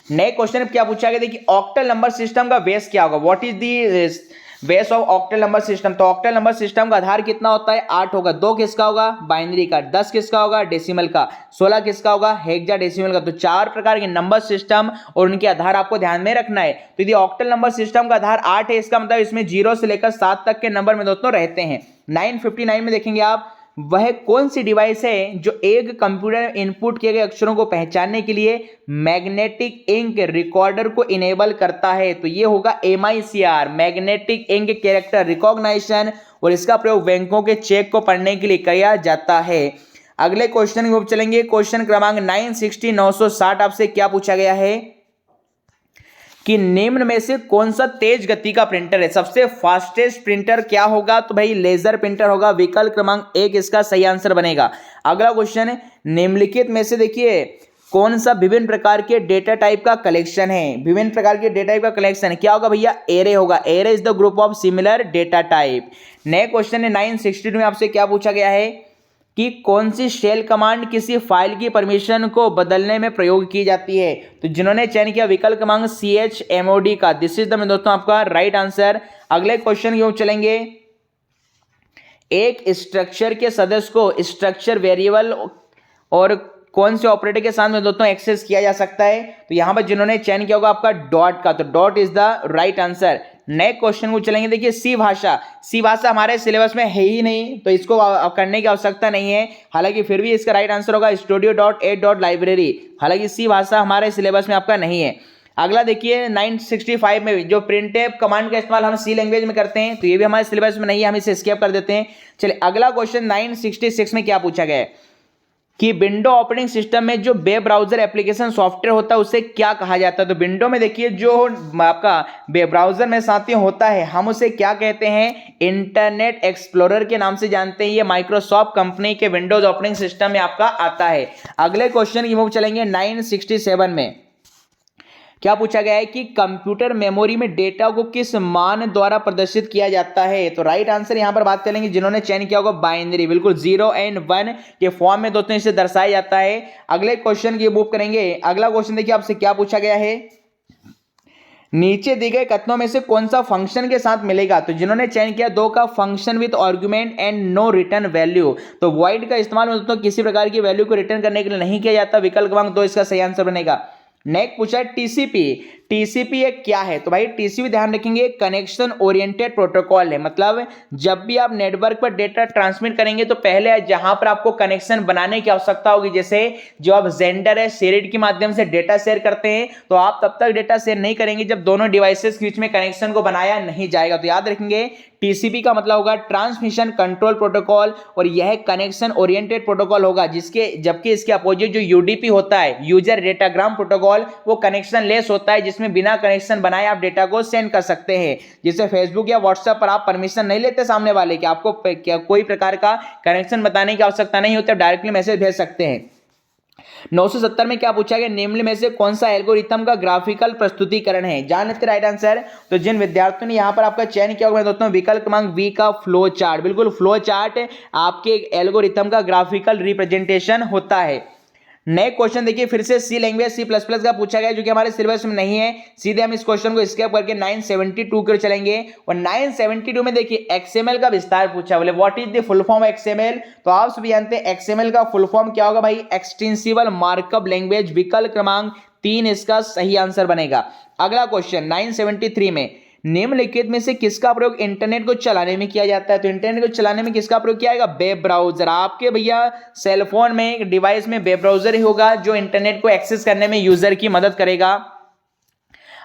नए क्वेश्चन क्या पूछा गया, देखिए ऑक्टल नंबर सिस्टम का बेस क्या होगा, what is the base of octal number system. तो ऑक्टल नंबर सिस्टम का आधार कितना होता है, 8 होगा। 2 किसका होगा, बाइनरी का। 10 किसका होगा, डेसिमल का। 16 किसका होगा, हेक्साडेसिमल का। तो 4 प्रकार के नंबर सिस्टम और उनके आधार आपको ध्यान में रखना है। तो यदि ऑक्टल नंबर सिस्टम का आधार 8 है, इसका मतलब इसमें 0 से लेकर 7 तक के नंबर में दोस्तों रहते हैं। 959 में देखेंगे आप, वह कौन सी डिवाइस है जो एक कंप्यूटर में इनपुट किए गए अक्षरों को पहचानने के लिए मैग्नेटिक इंक रिकॉर्डर को इनेबल करता है, तो ये होगा MICR, magnetic ink character recognition, और इसका प्रयोग बैंकों के चेक को पढ़ने के लिए किया जाता है। अगले क्वेश्चन की ओर चलेंगे। क्वेश्चन क्रमांक 960 960 आपसे क्या पूछा गया है कि निम्न में से कौन सा तेज गति का प्रिंटर है, सबसे फास्टेस्ट प्रिंटर क्या होगा, तो भाई लेजर प्रिंटर होगा। विकल्प क्रमांक 1 इसका सही आंसर बनेगा। अगला क्वेश्चन है, निम्नलिखित में से देखिए कौन सा विभिन्न प्रकार के डेटा टाइप का कलेक्शन है। विभिन्न प्रकार के डेटा टाइप का कलेक्शन क्या होगा भैया, एरे होगा। Array is the group of similar data type. नए क्वेश्चन है 962 में आपसे क्या पूछा गया है कि कौन सी शेल कमांड किसी फाइल की परमिशन को बदलने में प्रयोग की जाती है, तो जिन्होंने चयन किया विकल्प क्रमांक chmod का, दिस इज द दोस्तों आपका राइट आंसर। अगले क्वेश्चन की ओर चलेंगे। एक स्ट्रक्चर के सदस्य को स्ट्रक्चर वेरिएबल और कौन से ऑपरेटर के साथ में दोस्तों एक्सेस किया जा सकता है, तो यहां पर जिन्होंने चयन किया होगा आपका डॉट का, तो dot is the right answer. नए क्वेश्चन को चलेंगे। देखिए सी भाषा हमारे सिलेबस में है ही नहीं, तो इसको करने की आवश्यकता नहीं है। हालांकि फिर भी इसका राइट आंसर होगा studio.8.library। हालांकि सी भाषा हमारे सिलेबस में आपका नहीं है। अगला देखिए 965 में जो प्रिंटफ कमांड का इस्तेमाल हम सी लैंग्वेज में करते हैं, तो ये भी हमारे सिलेबस में नहीं है, हम इसे स्किप कर देते हैं। चलिए अगला क्वेश्चन 966 में क्या पूछा गया है कि विंडो ऑपरेटिंग सिस्टम में जो वेब ब्राउजर एप्लीकेशन सॉफ्टवेयर होता है उसे क्या कहा जाता है, तो विंडो में देखिए जो आपका वेब ब्राउजर में साथियों होता है हम उसे क्या कहते हैं, इंटरनेट एक्सप्लोरर के नाम से जानते हैं। ये माइक्रोसॉफ्ट कंपनी के विंडोज ऑपरेटिंग सिस्टम में आपका आता है। अगले क्वेश्चन की मूव चलेंगे 967 में। क्या पूछा गया है कि कंप्यूटर मेमोरी में डेटा को किस मान द्वारा प्रदर्शित किया जाता है, तो राइट आंसर यहां पर बात करेंगे जिन्होंने चयन किया होगा बाइनरी, बिल्कुल 0 और 1 के फॉर्म में दोस्तों इसे दर्शाया जाता है। अगले क्वेश्चन की मूव करेंगे। अगला क्वेश्चन देखिए आपसे क्या पूछा गया है, नीचे दिए गए कथनों में से कौन सा फंक्शन के साथ मिलेगा, तो जिन्होंने चयन किया 2 का function with argument and no return value, तो वॉइड का इस्तेमाल दोस्तों किसी प्रकार की वैल्यू को रिटर्न करने के लिए नहीं किया जाता। विकल्प क्रमांक 2 इसका सही आंसर बनेगा। नेक्स्ट पूछा है टीसीपी एक क्या है, तो भाई टीसीपी ध्यान रखेंगे कनेक्शन ओरिएंटेड प्रोटोकॉल है। मतलब जब भी आप नेटवर्क पर डेटा ट्रांसमिट करेंगे तो पहले जहां पर आपको कनेक्शन बनाने की आवश्यकता होगी, जैसे जो आप जेंडर है शेयरिंग के माध्यम से डेटा शेयर करते हैं, तो आप तब तक डेटा शेयर नहीं करेंगे जब दोनों डिवाइसेस के बीच में कनेक्शन को बनाया नहीं जाएगा। तो याद रखेंगे टीसीपी का मतलब होगा ट्रांसमिशन कंट्रोल प्रोटोकॉल, और यह कनेक्शन ओरिएंटेड प्रोटोकॉल होगा जबकि इसके अपोजिट जो यूडीपी होता है यूजर डेटाग्राम प्रोटोकॉल, वो कनेक्शन लेस होता है, जिसमें बिना कनेक्शन बनाए आप डेटा को सेंड कर सकते हैं। जिससे फेसबुक या व्हाट्सएप पर आप परमिशन नहीं लेते सामने वाले कि आपको कोई प्रकार का कनेक्शन बताने की आवश्यकता नहीं होती, डायरेक्टली मैसेज भेज सकते हैं। 970 में क्या पूछा गया, निम्न में से कौन सा एल्गोरिथम का ग्राफिकल प्रस्तुतिकरण है। जान लेते राइट आंसर। तो जिन विद्यार्थियों ने यहां पर आपका चयन किया होगा दोस्तों, विकल्प क्रमांक बी का फ्लो चार्ट। बिल्कुल, फ्लो चार्ट आपके एल्गोरिथम का ग्राफिकल रिप्रेजेंटेशन होता है। नए क्वेश्चन देखिए फिर से सी लैंग्वेज C++ का पूछा गया, जो कि हमारे सिलेबस में नहीं है। सीधे हम इस क्वेश्चन को स्किप करके 972 की ओर चलेंगे। और 972 में देखिए XML का विस्तार पूछा, बोले what is the full form XML। तो आप सभी जानते हैं XML का फुल फॉर्म क्या होगा भाई, एक्सटेंसिबल मार्कअप लैंग्वेज। विकल्प क्रमांक 3 इसका सही आंसर बनेगा। अगला क्वेश्चन 973 में, निम्नलिखित में से किसका प्रयोग इंटरनेट को चलाने में किया जाता है। तो इंटरनेट को चलाने में किसका प्रयोग किया जाएगा, वेब ब्राउजर। आपके भैया सेलफोन में, डिवाइस में वेब ब्राउजर ही होगा जो इंटरनेट को एक्सेस करने में यूजर की मदद करेगा।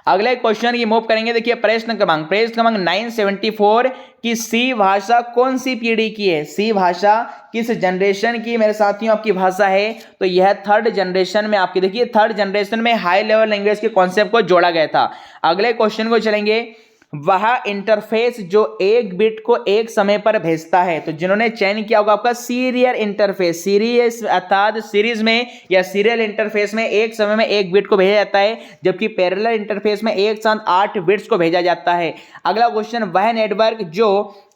अगले क्वेश्चन की मूव करेंगे। देखिए प्रश्न क्रमांक 974 की सी भाषा कौन सी पीढ़ी की है। सी भाषा किस जनरेशन की मेरे साथियों आपकी भाषा है। तो यह थर्ड जनरेशन में आपकी, देखिए थर्ड जनरेशन में हाई लेवल लैंग्वेज के कॉन्सेप्ट को जोड़ा गया था। अगले क्वेश्चन को चलेंगे। वह इंटरफेस जो एक बिट को एक समय पर भेजता है। तो जिन्होंने चयन किया होगा आपका सीरियल इंटरफेस, सीरीज अर्थात सीरीज में या सीरियल इंटरफेस में एक समय में एक बिट को भेजा जाता है, जबकि पैरेलल इंटरफेस में एक साथ 8 बिट्स को भेजा जाता है। अगला क्वेश्चन, वह नेटवर्क जो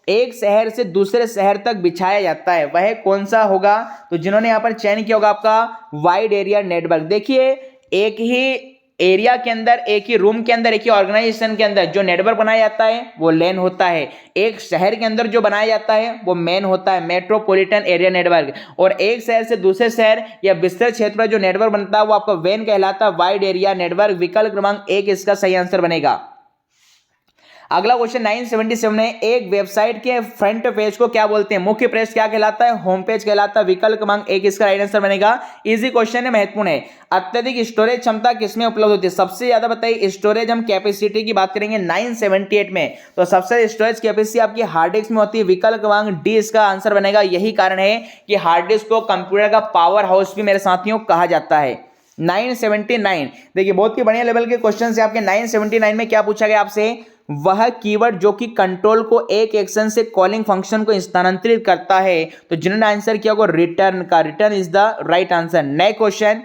एक शहर से दूसरे शहर तक बिछाया जाता है वह कौन सा होगा। तो जिन्होंने यहां पर चयन किया होगा आपका वाइड एरिया नेटवर्क। देखिए एक ही एरिया के अंदर, एक ही रूम के अंदर, एक ही ऑर्गेनाइजेशन के अंदर जो नेटवर्क बनाया जाता है वो लैन होता है। एक शहर के अंदर जो बनाया जाता है वो मैन होता है, मेट्रोपॉलिटन एरिया नेटवर्क। और एक शहर से दूसरे शहर या विस्तृत क्षेत्र पर जो नेटवर्क बनता है वो आपका वैन कहलाता है, वाइड एरिया नेटवर्क। विकल्प क्रमांक 1 इसका सही आंसर बनेगा। अगला क्वेश्चन 977 में, एक वेबसाइट के फ्रंट पेज को क्या बोलते हैं। मुख्य पेज क्या कहलाता है, होम पेज कहलाता है। विकल्प क्रमांक 1 इसका राइट आंसर बनेगा। इजी क्वेश्चन है, महत्वपूर्ण है। अत्यधिक स्टोरेज क्षमता किसमें उपलब्ध होती है। सबसे ज्यादा बताइए स्टोरेज हम कैपेसिटी की बात करेंगे 978 में, तो सबसे स्टोरेज कैपेसिटी आपकी हार्ड डिस्क में होती है। विकल्प क्रमांक डी इसका आंसर बनेगा। यही कारण है कि हार्ड डिस्क को कंप्यूटर का पावर हाउस भी मेरे साथियों कहा जाता है। 979 देखिए बहुत ही बढ़िया लेवल के क्वेश्चन है आपके। 979 में क्या पूछा गया आपसे, वह कीवर्ड जो कि कंट्रोल को एक एक्शन से कॉलिंग फंक्शन को स्थानांतरित करता है। तो जिन्होंने आंसर किया होगा रिटर्न का, return is the right answer. Next question,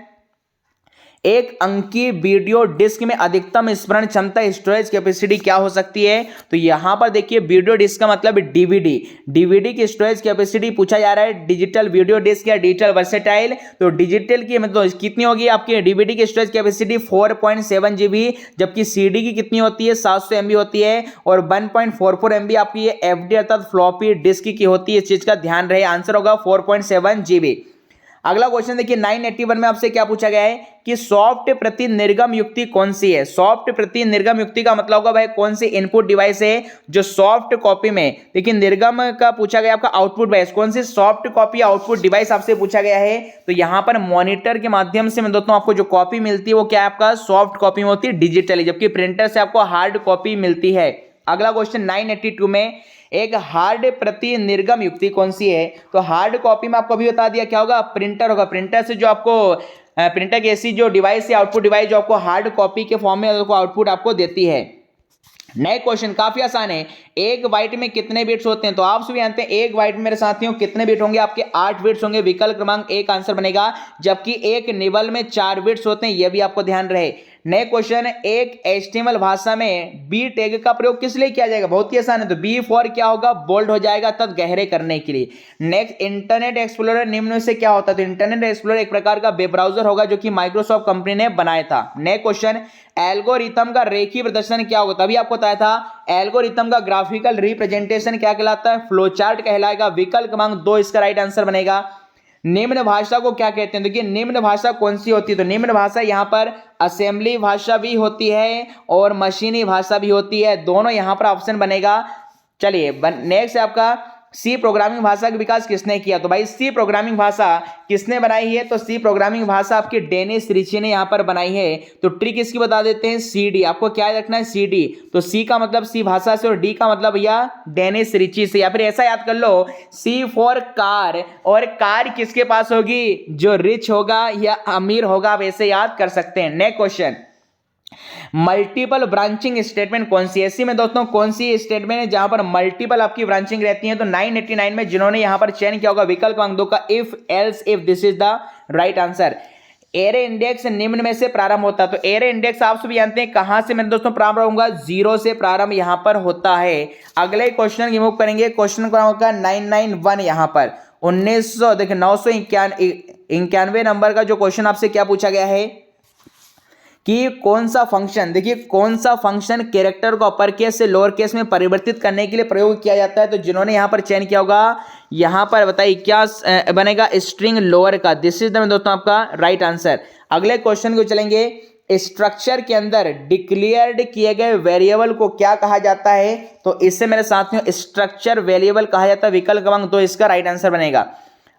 एक अंकीय वीडियो डिस्क में अधिकतम स्मरण क्षमता स्टोरेज कैपेसिटी क्या हो सकती है। तो यहां पर देखिए वीडियो डिस्क का मतलब डीवीडी, डीवीडी की स्टोरेज कैपेसिटी पूछा जा रहा है। डिजिटल वीडियो डिस्क या डिजिटल वर्सेटाइल, तो डिजिटल की मतलब कितनी होगी आपकी डीवीडी की स्टोरेज कैपेसिटी 4.7 GB, जबकि सीडी की कितनी होती है 700 MB होती है। और 1.44 MB आपकी एफडी अर्थात फ्लॉपी डिस्क की होती है। इस चीज का ध्यान रहे, आंसर होगा 4.7 GB। अगला क्वेश्चन देखिए 981 में आपसे क्या पूछा गया है कि सॉफ्ट प्रति निर्गम युक्ति कौन सी है। सॉफ्ट प्रति निर्गम युक्ति का मतलब होगा भाई कौन सी इनपुट डिवाइस है जो सॉफ्ट कॉपी में, देखिए निर्गम का पूछा गया आपका आउटपुट डिवाइस, कौन सी सॉफ्ट कॉपी आउटपुट डिवाइस आपसे पूछा गया है। तो यहां पर मॉनिटर के माध्यम से मैं दोस्तों आपको जो कॉपी मिलती है वो क्या आपका सॉफ्ट कॉपी में होती है डिजिटली, जबकि प्रिंटर से आपको हार्ड कॉपी मिलती है। अगला क्वेश्चन 982 में, एक हार्ड प्रति निर्गम युक्ति कौन सी है। तो हार्ड कॉपी में आपको अभी बता दिया क्या होगा, प्रिंटर होगा। प्रिंटर से जो आपको प्रिंटर की ऐसी जो डिवाइस है आउटपुट डिवाइस जो आपको हार्ड कॉपी के फॉर्म में आउटपुट आपको देती है। नए क्वेश्चन काफी आसान है, एक बाइट में कितने बिट्स होते हैं। तो आप सभी जानते हैं एक बाइट में मेरे साथियों कितने बिट होंगे आपके 8 बिट्स होंगे। विकल्प क्रमांक 1 आंसर बनेगा, जबकि एक निबल में 4 बिट्स होते हैं, यह भी आपको ध्यान रहे। नए क्वेश्चन, एक HTML भाषा में बी टैग का प्रयोग किस लिए किया जाएगा। बहुत ही आसान है, तो बी फॉर क्या होगा, बोल्ड हो जाएगा तब गहरे करने के लिए। नेक्स्ट, इंटरनेट एक्सप्लोरर निम्न में से क्या होता है। तो इंटरनेट एक्सप्लोरर एक प्रकार का वेब ब्राउजर होगा जो कि माइक्रोसॉफ्ट कंपनी ने बनाया था। नेक्स्ट क्वेश्चन, एल्गोरिथम का रेखीय प्रदर्शन क्या होगा। तभी आपको बताया था एल्गोरिथम का ग्राफिकल रिप्रेजेंटेशन क्या कहलाता है, फ्लो चार्ट कहलाएगा। विकल्प क्रमांक 2 इसका राइट आंसर बनेगा। निम्न भाषा को क्या कहते हैं। देखिए निम्न भाषा कौन सी होती है। तो निम्न भाषा यहाँ पर असेंबली भाषा भी होती है और मशीनी भाषा भी होती है, दोनों यहाँ पर ऑप्शन बनेगा। चलिए नेक्स्ट है आपका सी प्रोग्रामिंग भाषा का विकास किसने किया। तो भाई सी प्रोग्रामिंग भाषा किसने बनाई है। तो सी प्रोग्रामिंग भाषा आपकी डेनिस रिची ने यहाँ पर बनाई है। तो ट्रिक इसकी बता देते हैं, CD आपको क्या रखना है CD। तो सी का मतलब सी भाषा से और डी का मतलब भैया डेनिस रिची से। या फिर ऐसा याद कर लो, सी फॉर कार, और कार किसके पास होगी, जो रिच होगा या अमीर होगा, आप ऐसे याद कर सकते हैं। Next question multiple branching statement कौन सी ऐसी में दोस्तों, कौन सी स्टेटमेंट है जहां पर मल्टीपल आपकी ब्रांचिंग रहती है? तो 989 में जिन्होंने यहां पर चयन किया होगा विकल्प क्रमांक 2 का if else if, this is the right answer. Array index निम्न में से प्रारंभ होता है, तो एरे इंडेक्स आप सभी जानते हैं कहां से मेरे दोस्तों प्रारंभ होगा, 0 से प्रारंभ यहां पर होता है। अगले क्वेश्चन की मूव करेंगे, क्वेश्चन क्रमांक 991 यहां पर 1900 देखिए 991 नंबर का जो क्वेश्चन आपसे क्या पूछा गया है कि कौन सा फंक्शन, देखिए कौन सा फंक्शन कैरेक्टर को अपर केस से लोअर केस में परिवर्तित करने के लिए प्रयोग किया जाता है? तो जिन्होंने यहां पर चयन किया होगा यहां पर बताइए क्या बनेगा, स्ट्रिंग लोअर का, दिस इज द दोस्तों आपका राइट आंसर। अगले क्वेश्चन को चलेंगे, स्ट्रक्चर के अंदर डिक्लेयर्ड किए गए वेरिएबल को क्या कहा जाता है? तो इससे मेरे साथियों स्ट्रक्चर वेरिएबल कहा जाता है, विकल्प क्रमांक 2 इसका राइट आंसर बनेगा।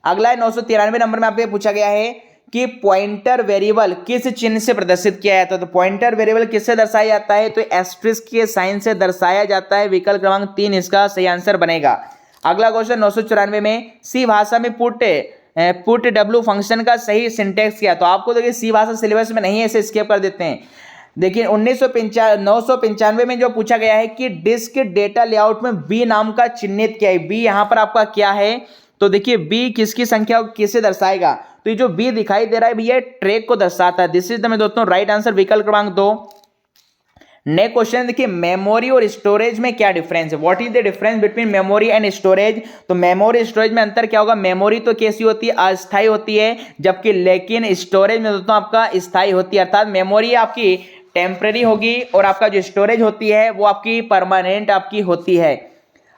अगला है 993 नंबर में आपसे पूछा गया है कि पॉइंटर वेरिएबल किस चिन्ह से प्रदर्शित किया जाता है? तो पॉइंटर वेरिएबल किससे दर्शाया जाता है? तो एस्ट्रिस्क के साइन से दर्शाया जाता है, विकल्प क्रमांक 3 इसका सही आंसर बनेगा। अगला क्वेश्चन 994 में सी भाषा में पुट डब्ल्यू फंक्शन का सही सिंटेक्स क्या? तो आपको देखिए सी भाषा सिलेबस में नहीं है, इसे स्किप कर देते हैं। देखिए 995 में जो पूछा गया है कि डिस्क डेटा लेआउट में बी नाम का चिन्हित क्या है? बी यहां पर आपका क्या है? तो देखिए बी किसकी संख्या को किसे दर्शाएगा? तो ये जो बी दिखाई दे रहा है भैया ट्रैक को दर्शाता है, दिस इज द मेरे दोस्तों राइट आंसर, विकल्प क्रमांक 2। नेक्स्ट क्वेश्चन देखिए, मेमोरी और स्टोरेज में क्या डिफरेंस है? What is the difference between memory and storage? तो मेमोरी स्टोरेज में अंतर क्या होगा? मेमोरी तो कैसी होती है, अस्थायी होती है, जबकि लेकिन स्टोरेज में दोस्तों आपका स्थायी होती है, अर्थात मेमोरी आपकी टेम्परेरी होगी और आपका जो स्टोरेज होती है वो आपकी परमानेंट आपकी होती है।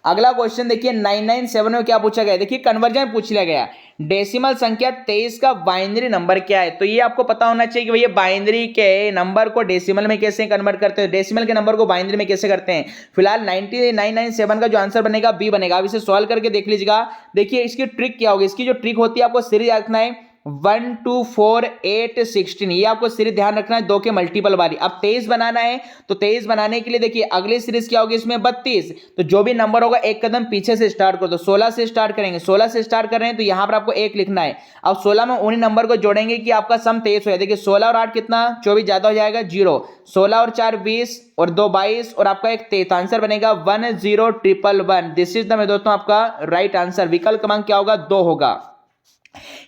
अगला क्वेश्चन देखिए 997 में क्या पूछा गया, देखिए कन्वर्जन पूछ लिया गया, डेसिमल संख्या 23 का बाइनरी नंबर क्या है? तो ये आपको पता होना चाहिए कि भैया बाइनरी के नंबर को डेसिमल में कैसे कन्वर्ट करते हैं, डेसिमल के नंबर को बाइनरी में कैसे करते हैं। फिलहाल 997 का जो आंसर बनेगा बी बनेगा। अब इसे सॉल्व करके देख लीजिएगा। देखिए इसकी ट्रिक क्या होगी, इसकी जो ट्रिक होती है आपको सीरीज रखना है 1 2 4 8 16, ये आपको सीरीज ध्यान रखना है, 2 के मल्टीपल वाली। अब 23 बनाना है, तो 23 बनाने के लिए देखिए अगली सीरीज क्या होगी इसमें 32, तो जो भी नंबर होगा एक कदम पीछे से स्टार्ट करो, तो 16 से स्टार्ट करेंगे, 16 से स्टार्ट कर रहे हैं तो यहां पर आपको 1 लिखना है। अब 16 में उन्हीं नंबर को जोड़ेंगे कि आपका सम 23 हो जाए। देखिए 16 और 8 कितना, 24 ज्यादा हो जाएगा 0, 16 और 4 20 और 2 22 और आपका एक 23, तो आंसर बनेगा 10111, दिस इज द मेरे दोस्तों आपका राइट आंसर, विकल्प क्रमांक क्या होगा 2 होगा।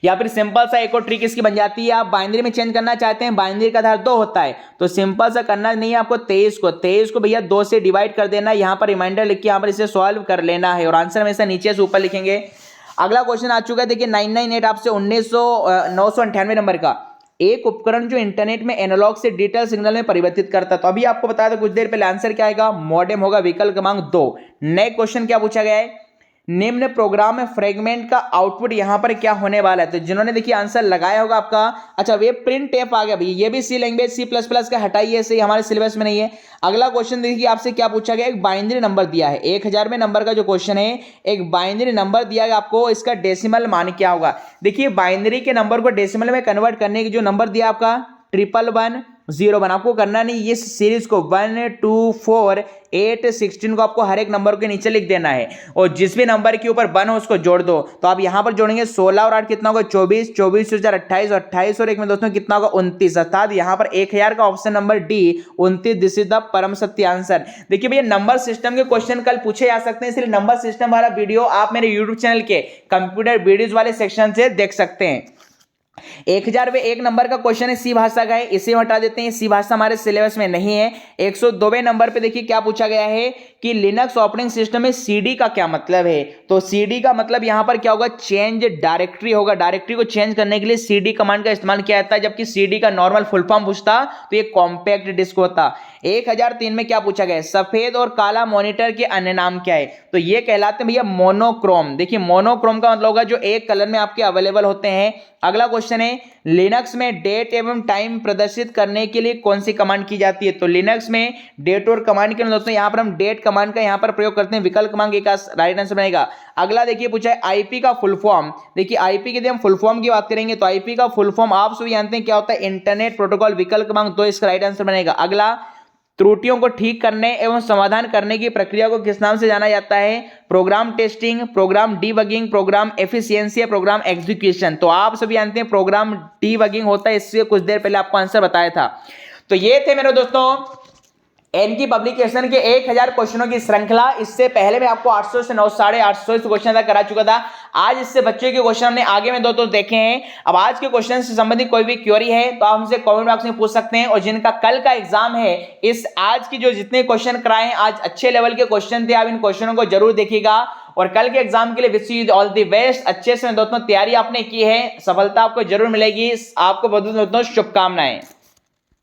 या फिर सिंपल सा एक और ट्रिक इसकी बन जाती है, आप बाइनरी में चेंज करना चाहते हैं, बाइनरी का आधार 2 होता है, तो सिंपल सा करना नहीं है आपको 23 को भैया 2 से डिवाइड कर देना, यहां पर रिमाइंडर लिख के यहां पर इसे सॉल्व कर लेना है और आंसर हमेशा नीचे से ऊपर लिखेंगे। अगला क्वेश्चन आ चुका है देखिए 998 आपसे 998 नंबर का, एक उपकरण जो इंटरनेट में एनालॉग से डिजिटल सिग्नल में परिवर्तित करता है। तो अभी आपको बताया था कुछ देर पहले, आंसर क्या आएगा, मॉडेम होगा, विकल्प क्रमांक 2। नेक्स्ट क्वेश्चन क्या पूछा गया है, निम्न प्रोग्राम में फ्रेगमेंट का आउटपुट यहां पर क्या होने वाला है? तो जिन्होंने देखिए आंसर लगाया होगा आपका, अच्छा वेब प्रिंट टेप आ गया भैया, ये भी सी लैंग्वेज C++ का हटाइए, से हमारे सिलेबस में नहीं है। अगला क्वेश्चन देखिए आपसे क्या पूछा गया, एक बाइनरी नंबर दिया है, 1000वें नंबर का जो क्वेश्चन है, एक बाइनरी नंबर दिया है आपको, इसका डेसिमल मान क्या होगा? देखिए बाइनरी के नंबर को डेसिमल में कन्वर्ट करने की जो नंबर दिया आपका 1110, आपको करना नहीं, ये सीरीज को 1 2 4 8 16 को आपको हर एक नंबर के नीचे लिख देना है और जिस भी नंबर के ऊपर 1 हो उसको जोड़ दो। तो आप यहां पर जोड़ेंगे 16 और 8 कितना होगा 24, 24 से 28 और 28 और 1 में दोस्तों कितना होगा 29, अर्थात यहां पर 1000 का option number D 29, this is the परम सत्य आंसर। देखिए भैया नंबर सिस्टम के क्वेश्चन कल पूछे जा सकते हैं, इसलिए नंबर सिस्टम वाला वीडियो आप मेरे यूट्यूब चैनल के कंप्यूटर वीडियोज वाले सेक्शन से देख सकते हैं। 1000 में एक नंबर का क्वेश्चन है सी भाषा का है, इसे हटा देते हैं, सी भाषा हमारे सिलेबस में नहीं है। 102वें नंबर पे देखिए क्या पूछा गया है कि लिनक्स ऑपरेटिंग सिस्टम में सीडी का क्या मतलब है? तो सीडी का मतलब यहां पर क्या होगा, चेंज डायरेक्टरी होगा, डायरेक्टरी को चेंज करने के लिए सीडी कमांड का इस्तेमाल किया जाता है, जबकि सीडी का नॉर्मल फुल फॉर्म पूछता तो ये कॉम्पैक्ट डिस्क होता। 1003 में क्या पूछा गया है, सफेद और काला मॉनिटर के अन्य नाम क्या है? तो ये कहलाते हैं भैया मोनोक्रोम। देखिए मोनोक्रोम का मतलब होगा जो एक कलर में आपके अवेलेबल होते हैं। अगला क्वेश्चन है, लिनक्स में डेट एवं टाइम प्रदर्शित करने के लिए कौन सी कमांड की जाती है? तो लिनक्स में डेट और कमांड के दोस्तों यहां पर हम डेट कमांड का यहां पर प्रयोग करते हैं, विकल्प क्रमांक 1 का राइट आंसर बनेगा। अगला देखिए पूछा है आईपी का फुल फॉर्म। देखिए आईपी के लिए हम फुल फॉर्म की बात करेंगे तो आईपी का फुल फॉर्म आप सभी जानते हैं क्या होता है, इंटरनेट प्रोटोकॉल, विकल्प क्रमांक 2 इसका राइट आंसर बनेगा। अगला, त्रुटियों को ठीक करने एवं समाधान करने की प्रक्रिया को किस नाम से जाना जाता है? Program testing, program debugging, program efficiency या प्रोग्राम एग्जीक्यूशन। तो आप सभी जानते हैं प्रोग्राम डीबगिंग होता है, इससे कुछ देर पहले आपको आंसर बताया था। तो ये थे मेरे दोस्तों एनकी पब्लिकेशन के 1000 क्वेश्चनों की श्रृंखला। इससे पहले मैं आपको 800 से 850 क्वेश्चन तक करा चुका था। आज इससे बच्चों के क्वेश्चन हमने आगे में दोस्तों देखे हैं। अब आज के क्वेश्चन से संबंधित कोई भी क्वेरी है तो आप हमसे कमेंट बॉक्स में पूछ सकते हैं। और जिनका कल का एग्जाम है, इस आज की जो जितने क्वेश्चन कराए हैं आज अच्छे लेवल के क्वेश्चन थे, आप इन क्वेश्चनों को जरूर देखिएगा। और कल के एग्जाम के लिए wish you all the best. अच्छे से दोस्तों तैयारी आपने की है, सफलता आपको जरूर मिलेगी। आपको बहुत बहुत शुभकामनाएं।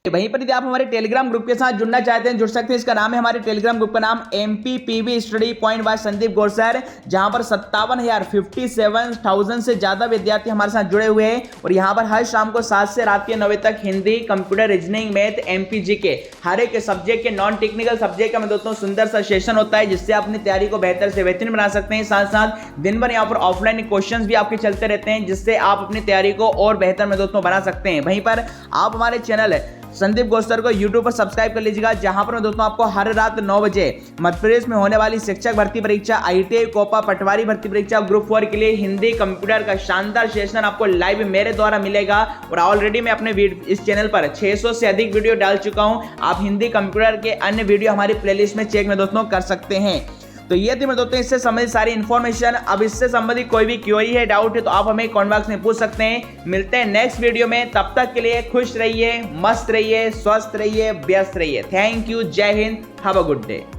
वहीं पर यदि आप हमारे टेलीग्राम ग्रुप के साथ जुड़ना चाहते हैं, जुड़ सकते हैं। इसका नाम है, हमारे टेलीग्राम ग्रुप का नाम MPPB study point by Sandeep Gorsar, जहां पर 57,000 से ज्यादा विद्यार्थी हमारे साथ जुड़े हुए हैं। और यहां पर हर शाम को 7 से रात के 9 बजे तक Hindi, computer, reasoning, math, MPG के हर एक सब्जेक्ट के नॉन टेक्निकल सब्जेक्ट का दोस्तों सुंदर सा सेशन होता है, जिससे आप अपनी तैयारी को बेहतर से बेहतरीन बना सकते हैं। साथ साथ दिन भर यहाँ पर ऑफलाइन क्वेश्चन भी आपके चलते रहते हैं, जिससे आप अपनी तैयारी को और बेहतर में दोस्तों बना सकते हैं। वहीं पर आप हमारे चैनल संदीप गोरसर को YouTube पर सब्सक्राइब कर लीजिएगा, जहां पर मैं दोस्तों आपको हर रात 9 बजे मध्य प्रदेश में होने वाली शिक्षक भर्ती परीक्षा, ITI, कोपा, पटवारी भर्ती परीक्षा, ग्रुप 4 के लिए हिंदी, कंप्यूटर का शानदार सेशन आपको लाइव मेरे द्वारा मिलेगा। और ऑलरेडी मैं अपने इस चैनल पर 600 से अधिक वीडियो डाल चुका हूं। आप हिंदी, कंप्यूटर के अन्य वीडियो हमारी प्लेलिस्ट में चेक में दोस्तों कर सकते हैं। तो ये थी मेरे दोस्तों इससे संबंधित सारी इन्फॉर्मेशन। अब इससे संबंधित कोई भी क्वेरी है, डाउट है, तो आप हमें कमेंट बॉक्स में पूछ सकते हैं। मिलते हैं नेक्स्ट वीडियो में, तब तक के लिए खुश रहिए, मस्त रहिए, स्वस्थ रहिए, व्यस्त रहिए। थैंक यू, जय Hind, have a good day.